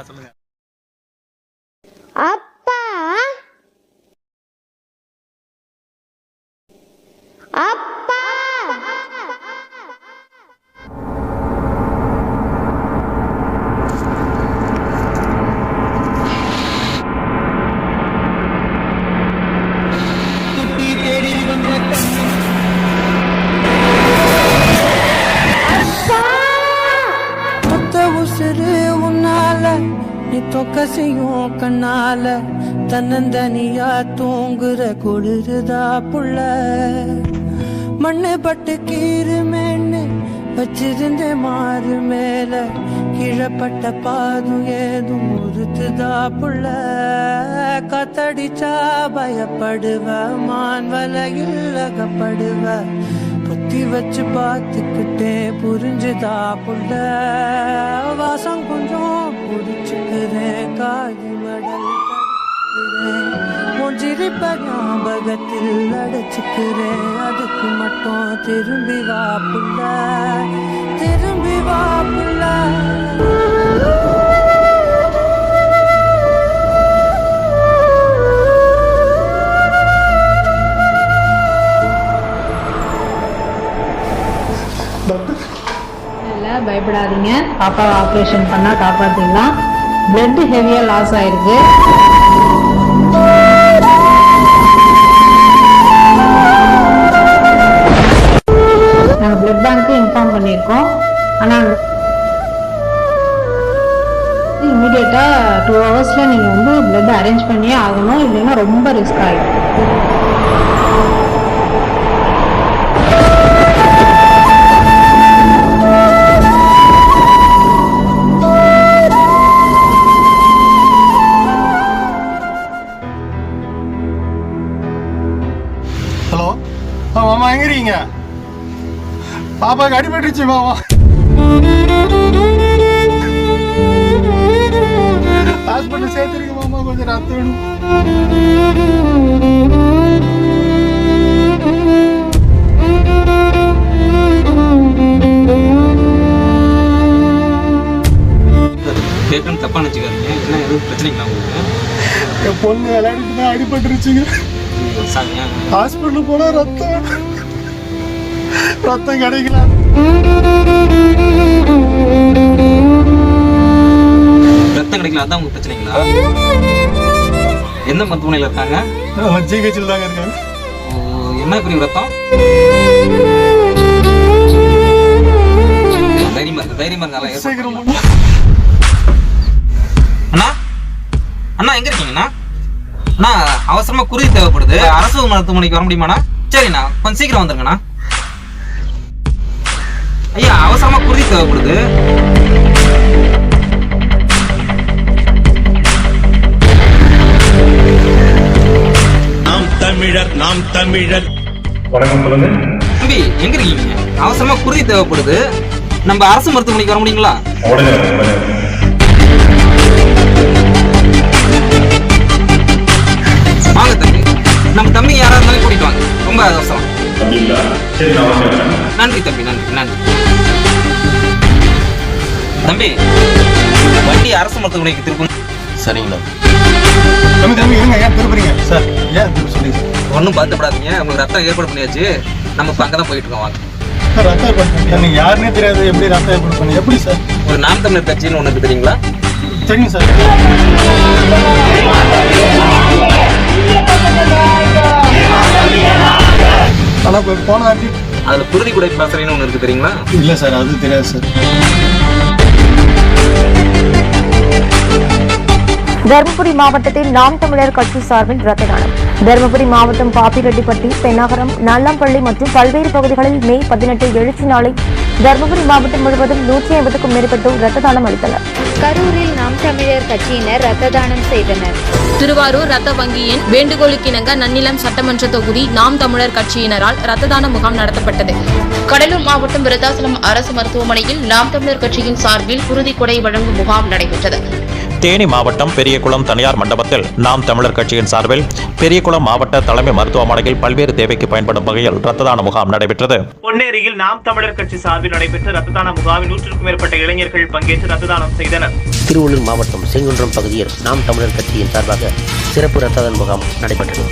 சொல்லுங்க. அப்பா அப்பா நீ தொக்கசையும் கண்ணால தன்னந்தனியா தூங்குற குளிருதா புள்ள மண்ணு பட்டு கீருமேன்னு வச்சிருந்த மாறு மேல கீழப்பட்ட பாதும் ஏதும் உறுத்துதா புள்ள காத்தடிச்சா பயப்படுவ மான் வலையில் அகப்படுவ புத்தி வச்சு பார்த்துக்கிட்டே புரிஞ்சுதா புள்ள வாசம் கொஞ்சம் புடிச்சுக்கிறேன் காய் மடல் மூஞ்சிரிப்ப ஞாபகத்தில் அடைச்சுக்கிறேன் அதுக்கு மட்டும் திரும்பி வா புள்ள திரும்பி வா புள்ள. பயப்படாதீங்க, பாப்பா ஆப்ரேஷன் பண்ணா காப்பாத்திடலாம். பிளட் ஹெவியா லாஸ் ஆயிருக்கு. நாங்க பிளட் பேங்க்கு இன்ஃபார்ம் பண்ணியிருக்கோம். ஆனா இமீடியட்டா 2 ஹவர்ஸ்ல நீங்க வந்து பிளட் அரேஞ்ச் பண்ணியே ஆகணும், இல்லைன்னா ரொம்ப ரிஸ்க் ஆயிடும். ஹலோ மாமா, எங்க இருக்கீங்க? பாப்பாக்கு அடிபட்டுருச்சு மாமா. ஹாஸ்பிட்டல் சேர்த்துருக்கு மாமா, கொஞ்சம் ரத்தம் வேணும். தப்பா நினைச்சுக்காதீங்க, என்ன எதுவும் பிரச்சனைங்களா உங்களுக்கு? என் பொண்ணு விளையாடிட்டு தான் அடிபட்டுருச்சுங்க. ஹாஸ்பிட்டல் போனா ரத்தம் கிடைக்கல. ரத்தம் கிடைக்கல, அதான் உங்களுக்கு பிரச்சனைங்களா? எந்த மருத்துவமனையில இருக்காங்க? ஜிஹெச்ல தாங்க இருக்காங்க. என்ன பிரிவு ரத்தம்? தைரியமா இருக்கு, தைரியமா இருக்காங்க. அண்ணா அண்ணா எங்க இருக்கீங்கண்ணா? அண்ணா அவசரமா குறி தேவைப்படுது, அரசு மருத்துவமனைக்கு வர முடியுமாண்ணா? சரிண்ணா, கொஞ்சம் சீக்கிரம் வந்துருங்கண்ணா. ஐயா, அவசரமா குறி தேவைப்படுது. நாம் தமிழர், நாம் தமிழர். வணக்கம், சொல்லுங்க தம்பி, எங்க இருக்கீங்க? அவசரமா குறி தேவைப்படுது, நம்ம அரசு மருத்துவமனைக்கு வர முடியுங்களா? வாங்க தம்பி, நம்ம தம்பி யாரா இருந்தாலும் கூட்டிட்டு வாங்க, ரொம்ப அவசரம். நன்றி தம்பி, நன்றி நன்றி. தம்பி, வண்டி அரசு மருத்துவமனைக்கு திருப்பணும். சரிங்களா தம்பி தம்பி இருங்க, ஏன் திருப்புறீங்க சார்? ஏன் திருப்பி சொல்லுங்க. ஒன்றும் பாத்துப்படாதீங்க, உங்களுக்கு ரத்தம் ஏற்பாடு பண்ணியாச்சு. நம்ம இப்போ அங்கே தான் போயிட்டு இருக்கோம். வாங்க. ரத்தம் ஏற்பாடு பண்ணி எனக்கு யாருன்னே தெரியாது, எப்படி ரத்தம் ஏற்பாடு பண்ணி? எப்படி சார்? ஒரு நாம் தமிழர் கட்சின்னு ஒன்று தெரியுங்களா? தெரியும் சார். ஆனால் இப்போ போன அதில் குருதி குடை பாசறைன்னு ஒன்று இருக்கு, தெரியுங்களா? இல்லை சார், அது தெரியாது சார். தருமபுரி மாவட்டத்தில் நாம் தமிழர் கட்சி சார்பில் ரத்த தானம். தருமபுரி மாவட்டம் பாப்பிரெட்டிப்பட்டி, பெண்ணாகரம், நல்லம்பள்ளி மற்றும் பல்வேறு பகுதிகளில் மே 18 எழுச்சி நாளை தருமபுரி மாவட்டம் முழுவதும் 150க்கும் மேற்பட்டோர் ரத்த தானம் அளித்தனர். கரூரில் நாம் தமிழர் கட்சியினர் ரத்த தானம் செய்தனர். திருவாரூர் ரத்த வங்கியின் வேண்டுகோளுக்கிணங்க நன்னிலம் சட்டமன்ற தொகுதி நாம் தமிழர் கட்சியினரால் ரத்த தான முகாம் நடத்தப்பட்டது. கடலூர் மாவட்டம் விருத்தாசலம் அரசு மருத்துவமனையில் நாம் தமிழர் கட்சியின் சார்பில் குருதி கொடை வழங்கும் முகாம் நடைபெற்றது. தேனி மாவட்டம் பெரியகுளம் தனியார் மண்டபத்தில் நாம் தமிழர் கட்சியின் சார்பில் பெரியகுளம் மாவட்ட தலைமை மருத்துவமனையில் பல்வேறு தேவைக்கு பயன்படும் வகையில் ரத்த தான முகாம் நடைபெற்றது. பொன்னேரியில் நாம் தமிழர் கட்சி சார்பில் நடைபெற்ற ரத்த தான முகாமில் 100க்கும் மேற்பட்ட இளைஞர்கள் பங்கேற்று ரத்த தானம் செய்தனர். திருவள்ளூர் மாவட்டம் செங்குன்றம் பகுதியில் நாம் தமிழர் கட்சியின் சார்பாக சிறப்பு ரத்த தான முகாம் நடைபெற்றது.